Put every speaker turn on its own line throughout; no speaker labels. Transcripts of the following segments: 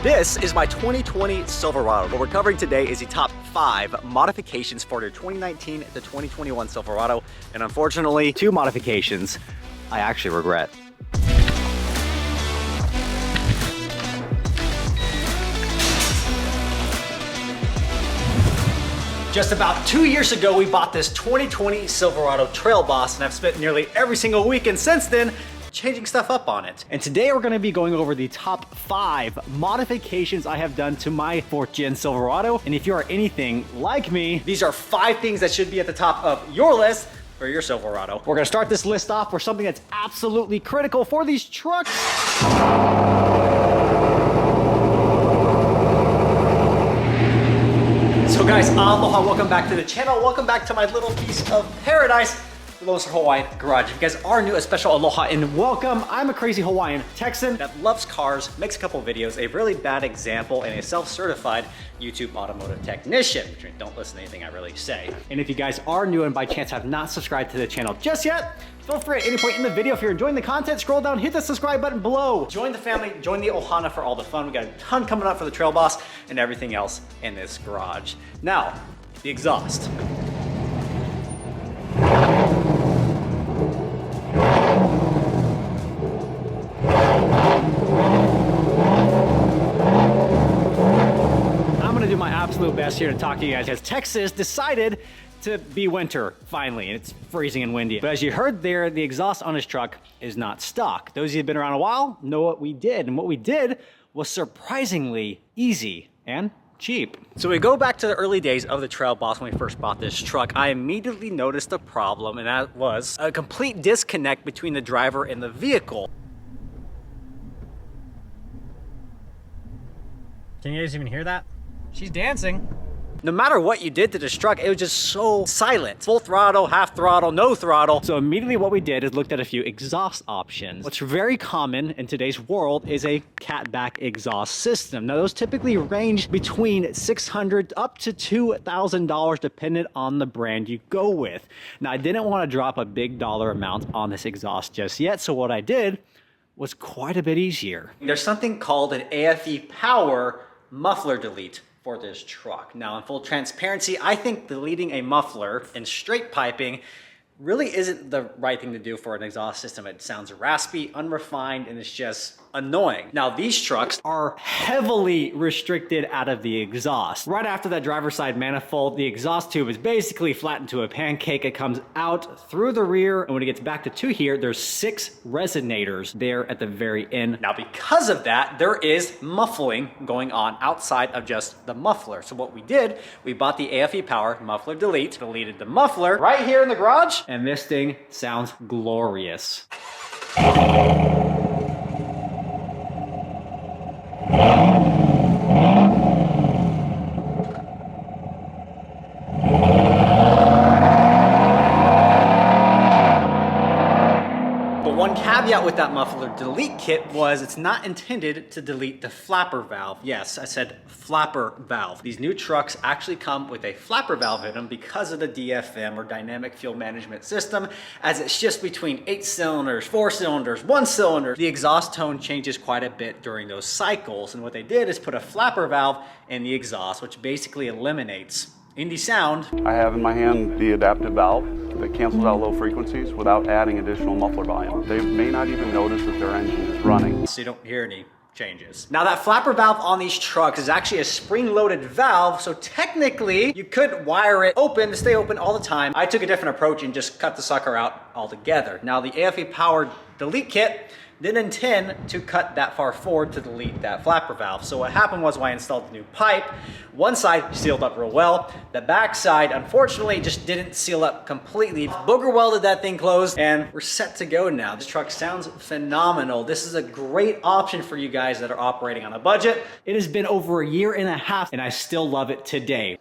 This is my 2020 Silverado. What we're covering today is the top 5 modifications for your 2019 to 2021 Silverado. And unfortunately, 2 modifications I actually regret. Just about 2 years ago, we bought this 2020 Silverado Trail Boss, and I've spent nearly every single weekend since then changing stuff up on it. And today we're gonna be going over the top 5 modifications I have done to my 4th gen Silverado. And if you are anything like me, these are 5 things that should be at the top of your list for your Silverado. We're gonna start this list off with something that's absolutely critical for these trucks. So guys, aloha, welcome back to the channel. Welcome back to my little piece of paradise, the Lonestar Hawaiian garage. If you guys are new, a special aloha and welcome. I'm a crazy Hawaiian Texan that loves cars, makes a couple videos, a really bad example, and a self-certified YouTube automotive technician. Which don't listen to anything I really say. And if you guys are new and by chance have not subscribed to the channel just yet, feel free at any point in the video, if you're enjoying the content, scroll down, hit the subscribe button below. Join the family, join the ohana for all the fun. We got a ton coming up for the Trail Boss and everything else in this garage. Now, the exhaust. I'm gonna do my absolute best here to talk to you guys because Texas decided to be winter finally, and it's freezing and windy. But as you heard there, the exhaust on this truck is not stock. Those of you who've been around a while know what we did, and what we did was surprisingly easy and cheap. So we go back to the early days of the Trail Boss when we first bought this truck. I immediately noticed a problem, and that was a complete disconnect between the driver and the vehicle. Can you guys even hear that? She's dancing. No matter what you did to this truck, it was just so silent. Full throttle, half throttle, no throttle. So immediately what we did is looked at a few exhaust options. What's very common in today's world is a catback exhaust system. Now those typically range between $600 up to $2,000 depending on the brand you go with. Now I didn't want to drop a big dollar amount on this exhaust just yet, so what I did was quite a bit easier. There's something called an AFE power muffler delete for this truck. Now in full transparency, I think deleting a muffler and straight piping really isn't the right thing to do for an exhaust system. It sounds raspy, unrefined, and it's just annoying. Now these trucks are heavily restricted out of the exhaust. Right after that driver's side manifold, the exhaust tube is basically flattened to a pancake. It comes out through the rear, and when it gets back to 2 here, there's 6 resonators there at the very end. Now because of that, there is muffling going on outside of just the muffler. So what we did, we bought the AFE Power Muffler Delete, deleted the muffler right here in the garage, and this thing sounds glorious. One caveat with that muffler delete kit was it's not intended to delete the flapper valve. Yes, I said flapper valve. These new trucks actually come with a flapper valve in them because of the DFM or dynamic fuel management system, as it shifts between 8 cylinders, 4 cylinders, 1 cylinder. The exhaust tone changes quite a bit during those cycles, and what they did is put a flapper valve in the exhaust, which basically eliminates indie sound.
I have in my hand the adaptive valve that cancels out low frequencies without adding additional muffler volume. They may not even notice that their engine is running.
So you don't hear any changes. Now that flapper valve on these trucks is actually a spring-loaded valve, so technically you could wire it open to stay open all the time. I took a different approach and just cut the sucker out altogether. Now the AFE powered delete kit didn't intend to cut that far forward to delete that flapper valve. So what happened was when I installed the new pipe, one side sealed up real well. The back side, unfortunately, just didn't seal up completely. Booger welded that thing closed, and we're set to go now. This truck sounds phenomenal. This is a great option for you guys that are operating on a budget. It has been over 1.5 years, and I still love it today.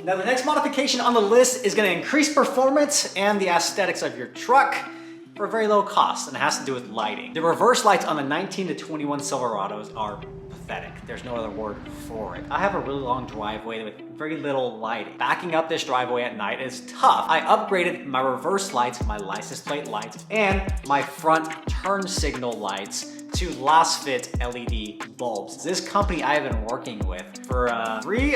Now the next modification on the list is gonna increase performance and the aesthetics of your truck for a very low cost, and it has to do with lighting. The reverse lights on the 19 to 21 Silverados are pathetic. There's no other word for it. I have a really long driveway with very little lighting. Backing up this driveway at night is tough. I upgraded my reverse lights, my license plate lights, and my front turn signal lights to last fit LED bulbs. This company I've been working with for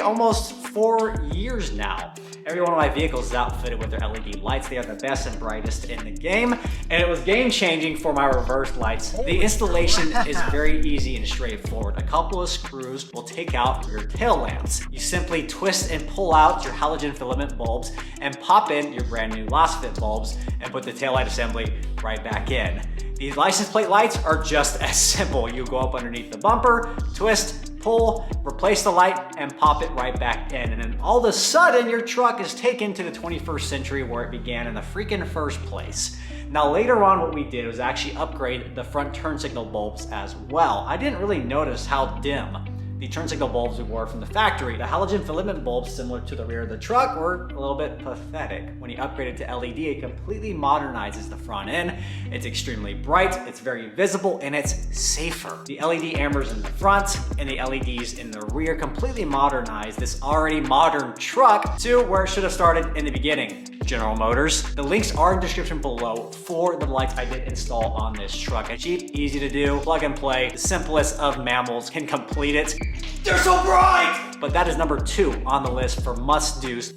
almost 4 years now. Every one of my vehicles is outfitted with their LED lights. They are the best and brightest in the game, and it was game-changing for my reverse lights. The installation is very easy and straightforward. A couple of screws will take out your tail lamps. You simply twist and pull out your halogen filament bulbs and pop in your brand new last fit bulbs and put the taillight assembly right back in. These license plate lights are just as simple. You go up underneath the bumper, twist, pull, replace the light, and pop it right back in. And then all of a sudden, your truck is taken to the 21st century where it began in the freaking first place. Now later on, what we did was actually upgrade the front turn signal bulbs as well. I didn't really notice how dim the turn signal bulbs were from the factory. The halogen filament bulbs, similar to the rear of the truck, were a little bit pathetic. When you upgrade it to LED, it completely modernizes the front end. It's extremely bright, it's very visible, and it's safer. The LED ambers in the front and the LEDs in the rear completely modernize this already modern truck to where it should have started in the beginning. General Motors. The links are in the description below for the lights I did install on this truck. It's cheap, easy to do, plug and play. The simplest of mammals can complete it. They're so bright! But that is number 2 on the list for must-dos.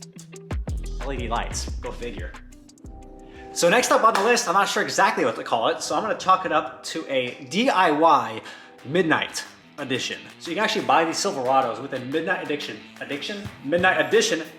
LED lights, go figure. So next up on the list, I'm not sure exactly what to call it, so I'm gonna chalk it up to a DIY Midnight Edition. So you can actually buy these Silverados with a Midnight Edition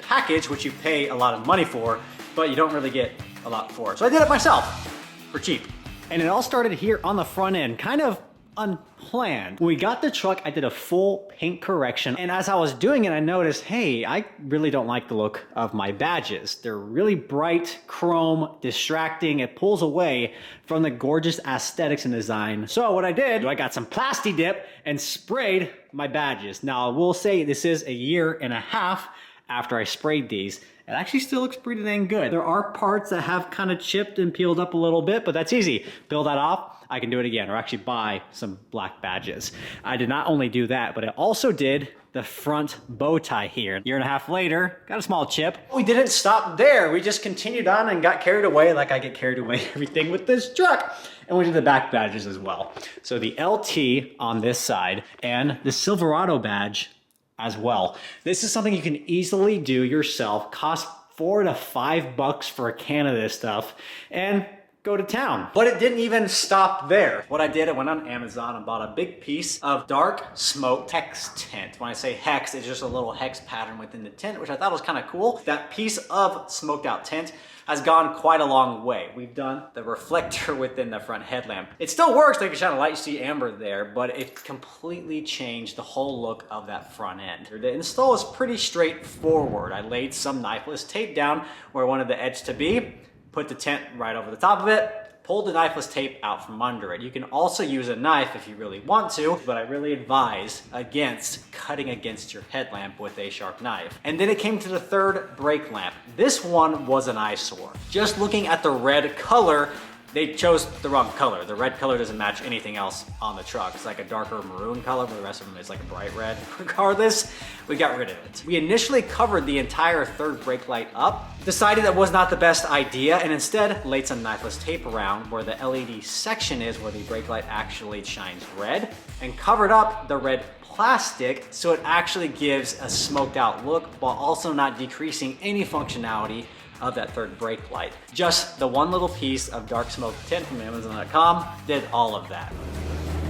package, which you pay a lot of money for, but you don't really get a lot for it. So I did it myself for cheap. And it all started here on the front end, kind of unplanned. When we got the truck, I did a full paint correction, and as I was doing it, I noticed, hey, I really don't like the look of my badges. They're really bright, chrome, distracting. It pulls away from the gorgeous aesthetics and design. So what I did, I got some Plasti Dip and sprayed my badges. Now, I will say this is 1.5 years after I sprayed these. It actually still looks pretty dang good. There are parts that have kind of chipped and peeled up a little bit, but that's easy. Peel that off, I can do it again, or actually buy some black badges. I did not only do that, but I also did the front bow tie here. 1.5 years later, got a small chip. We didn't stop there. We just continued on and got carried away like I get carried away everything with this truck. And we did the back badges as well. So the LT on this side and the Silverado badge as well. This is something you can easily do yourself. Costs $4 to $5 for a can of this stuff and go to town. But it didn't even stop there. What I did, I went on Amazon and bought a big piece of dark smoke hex tint. When I say hex, it's just a little hex pattern within the tint, which I thought was kind of cool. That piece of smoked out tint has gone quite a long way. We've done the reflector within the front headlamp. It still works, like you shine a light, you see amber there, but it completely changed the whole look of that front end. The install is pretty straightforward. I laid some knifeless tape down where I wanted the edge to be, put the tint right over the top of it, pulled the knifeless tape out from under it. You can also use a knife if you really want to, but I really advise against cutting against your headlamp with a sharp knife. And then it came to the third brake lamp. This one was an eyesore. Just looking at the red color, they chose the wrong color. The red color doesn't match anything else on the truck. It's like a darker maroon color, but the rest of them is like a bright red. Regardless, we got rid of it. We initially covered the entire third brake light up, decided that was not the best idea, and instead laid some knifeless tape around where the LED section is, where the brake light actually shines red, and covered up the red plastic so it actually gives a smoked out look while also not decreasing any functionality of that third brake light. Just the one little piece of dark smoke tint from Amazon.com did all of that.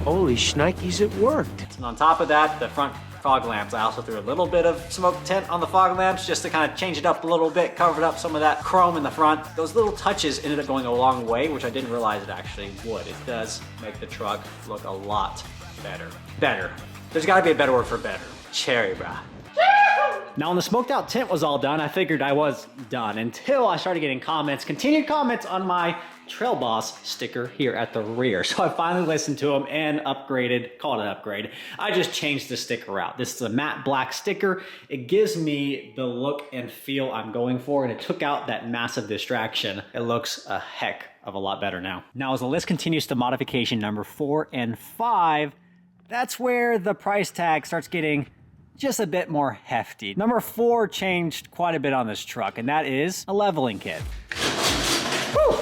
Holy shnikes, it worked.
And on top of that, the front fog lamps, I also threw a little bit of smoke tint on the fog lamps just to kind of change it up a little bit, covered up some of that chrome in the front. Those little touches ended up going a long way, which I didn't realize it actually would. It does make the truck look a lot better. Better. There's gotta be a better word for better. Cherry, brah. Now when the smoked out tint was all done, I figured I was done until I started getting continued comments on my Trail Boss sticker here at the rear. So I finally listened to them and upgraded, called it an upgrade. I just changed the sticker out. This is a matte black sticker. It gives me the look and feel I'm going for, and it took out that massive distraction. It looks a heck of a lot better now. Now as the list continues to modification number 4 and 5, that's where the price tag starts getting just a bit more hefty. Number 4 changed quite a bit on this truck, and that is a leveling kit. Whew.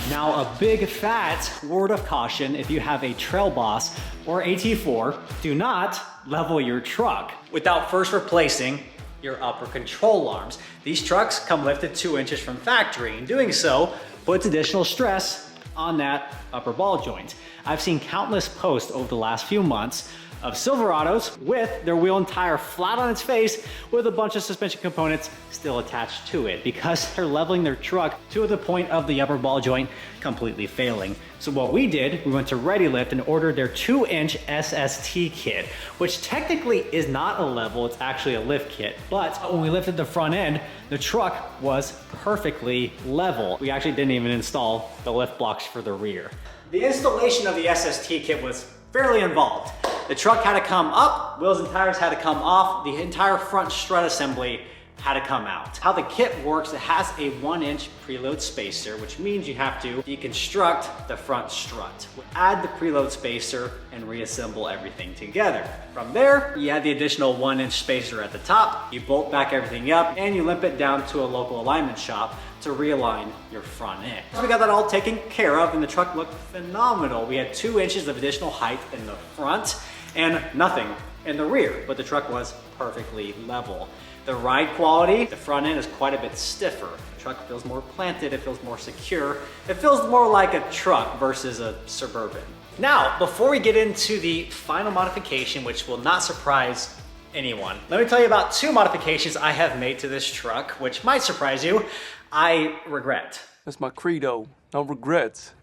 Now, a big fat word of caution: if you have a Trail Boss or AT4, do not level your truck without first replacing your upper control arms. These trucks come lifted 2 inches from factory, and doing so puts additional stress on that upper ball joint. I've seen countless posts over the last few months of Silverados with their wheel and tire flat on its face with a bunch of suspension components still attached to it because they're leveling their truck to the point of the upper ball joint completely failing. So what we did, we went to ReadyLift and ordered their 2-inch SST kit, which technically is not a level, it's actually a lift kit. But when we lifted the front end, the truck was perfectly level. We actually didn't even install the lift blocks for the rear. The installation of the SST kit was fairly involved. The truck had to come up, wheels and tires had to come off, the entire front strut assembly had to come out. How the kit works, it has a 1-inch preload spacer, which means you have to deconstruct the front strut. Add the preload spacer and reassemble everything together. From there, you add the additional 1-inch spacer at the top, you bolt back everything up, and you limp it down to a local alignment shop to realign your front end. So we got that all taken care of, and the truck looked phenomenal. We had 2 inches of additional height in the front and nothing in the rear, but the truck was perfectly level. The ride quality, the front end is quite a bit stiffer. The truck feels more planted, it feels more secure. It feels more like a truck versus a Suburban. Now, before we get into the final modification, which will not surprise anyone, let me tell you about 2 modifications I have made to this truck, which might surprise you. I regret.
That's my credo, no regrets.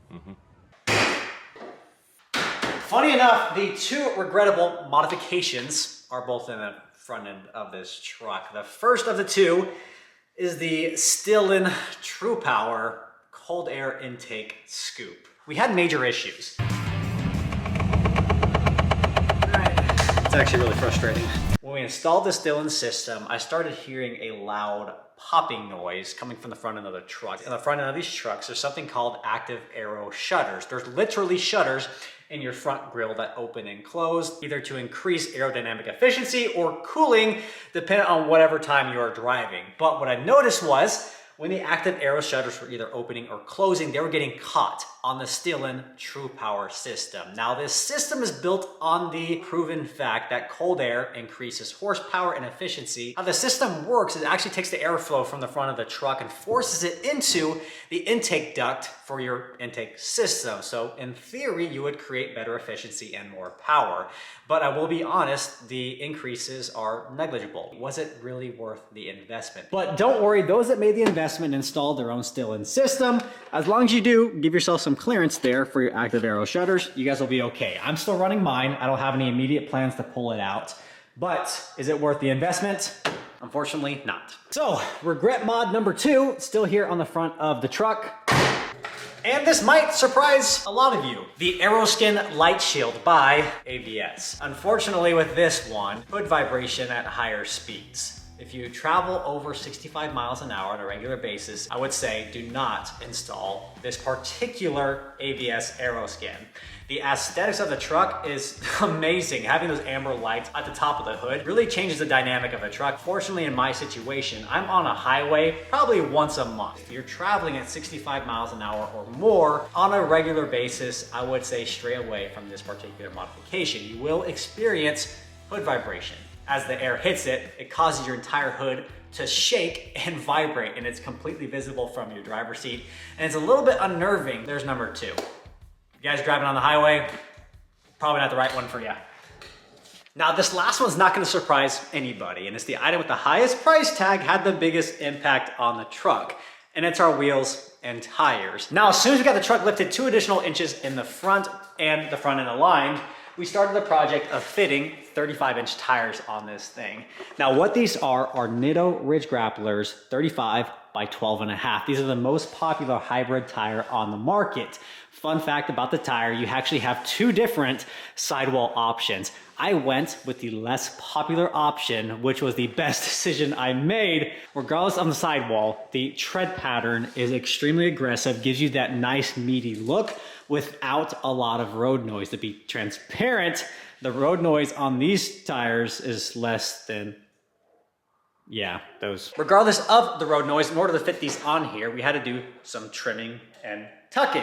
Funny enough, the 2 regrettable modifications are both in the front end of this truck. The first of the 2 is the Stillin True Power cold air intake scoop. We had major issues. It's actually really frustrating. When we installed the Stillin system, I started hearing a loud popping noise coming from the front end of the truck. In the front end of these trucks, there's something called active aero shutters. There's literally shutters in your front grille that open and close, either to increase aerodynamic efficiency or cooling, depending on whatever time you are driving. But what I noticed was, when the active aero shutters were either opening or closing, they were getting caught on the Stillin True Power system. Now, this system is built on the proven fact that cold air increases horsepower and efficiency. How the system works is it actually takes the airflow from the front of the truck and forces it into the intake duct for your intake system. So in theory, you would create better efficiency and more power. But I will be honest, the increases are negligible. Was it really worth the investment? But don't worry, those that made the investment installed their own Stillin system. As long as you do, give yourself some clearance there for your active aero shutters, you guys will be okay. I'm still running mine. I don't have any immediate plans to pull it out. But is it worth the investment? Unfortunately, not. So, regret mod number 2, still here on the front of the truck. And this might surprise a lot of you. The Aeroskin Light Shield by ABS. Unfortunately with this one, hood vibration at higher speeds. If you travel over 65 miles an hour on a regular basis, I would say do not install this particular ABS Aeroskin. The aesthetics of the truck is amazing. Having those amber lights at the top of the hood really changes the dynamic of the truck. Fortunately, in my situation, I'm on a highway probably once a month. If you're traveling at 65 miles an hour or more on a regular basis, I would say stray away from this particular modification. You will experience hood vibration. As the air hits it, it causes your entire hood to shake and vibrate, and it's completely visible from your driver's seat, and it's a little bit unnerving. There's number 2. You guys driving on the highway, probably not the right one for you. Now, this last one's not gonna surprise anybody, and it's the item with the highest price tag, had the biggest impact on the truck, and it's our wheels and tires. Now, as soon as we got the truck lifted 2 additional inches in the front and the front end aligned, we started the project of fitting 35-inch tires on this thing. Now, what these are Nitto Ridge Grapplers 35 by 12.5. These are the most popular hybrid tire on the market. Fun fact about the tire, you actually have 2 different sidewall options. I went with the less popular option, which was the best decision I made. Regardless of the sidewall, the tread pattern is extremely aggressive, gives you that nice meaty look without a lot of road noise. To be transparent, the road noise on these tires is less than Yeah, those. Regardless of the road noise, in order to fit these on here, we had to do some trimming and tucking.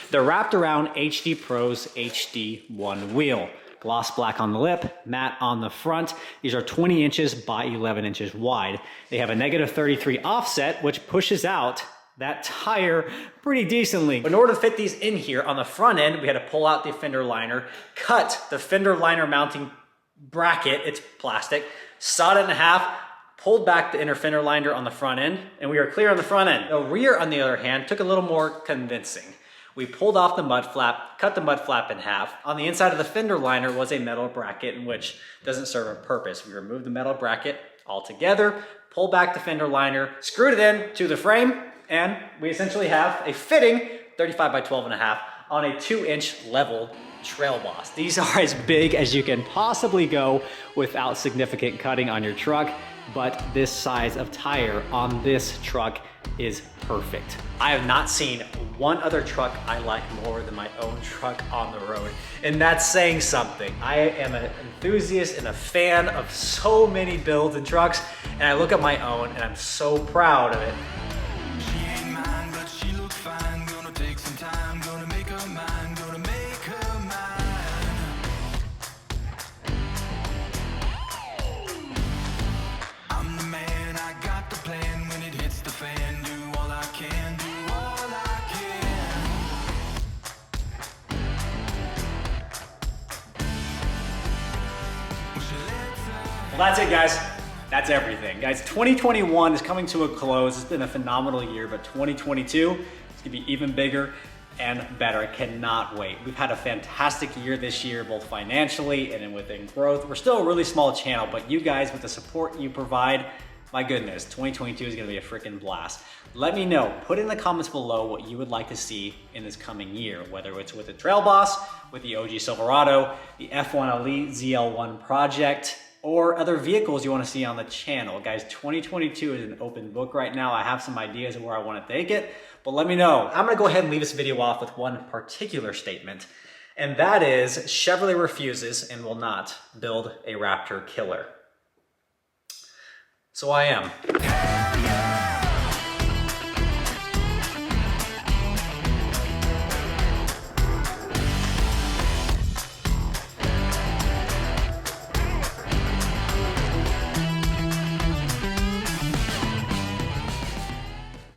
The wrapped around HD Pro's HD1 wheel. Gloss black on the lip, matte on the front. These are 20 inches by 11 inches wide. They have a negative 33 offset, which pushes out that tire pretty decently. In order to fit these in here on the front end, we had to pull out the fender liner, cut the fender liner mounting bracket, it's plastic, sawed it in half, pulled back the inner fender liner on the front end, and we are clear on the front end. The rear, on the other hand, took a little more convincing. We pulled off the mud flap, cut the mud flap in half. On the inside of the fender liner was a metal bracket, in which doesn't serve a purpose. We removed the metal bracket altogether, pulled back the fender liner, screwed it in to the frame, and we essentially have a fitting 35 by 12.5 on a 2-inch leveled Trail Boss. These are as big as you can possibly go without significant cutting on your truck, but this size of tire on this truck is perfect. I have not seen one other truck I like more than my own truck on the road, and that's saying something. I am an enthusiast and a fan of so many builds and trucks, and I look at my own and I'm so proud of it.
She ain't mine, but she looks fine. Gonna take some time, gonna make her mine, gonna make her mine. I'm the man, I got the plan. When it hits the fan, do all I can, do all I can.
Well, that's it, guys. That's everything. Guys, 2021 is coming to a close. It's been a phenomenal year, but 2022 is gonna be even bigger and better. I cannot wait. We've had a fantastic year this year, both financially and within growth. We're still a really small channel, but you guys, with the support you provide, my goodness, 2022 is gonna be a freaking blast. Let me know, put in the comments below what you would like to see in this coming year, whether it's with the Trail Boss, with the OG Silverado, the F1 Elite ZL1 project, or other vehicles you want to see on the channel. Guys, 2022 is an open book right now. I have some ideas of where I want to take it, but let me know. I'm going to go ahead and leave this video off with one particular statement, and that is Chevrolet refuses and will not build a Raptor killer. So I am.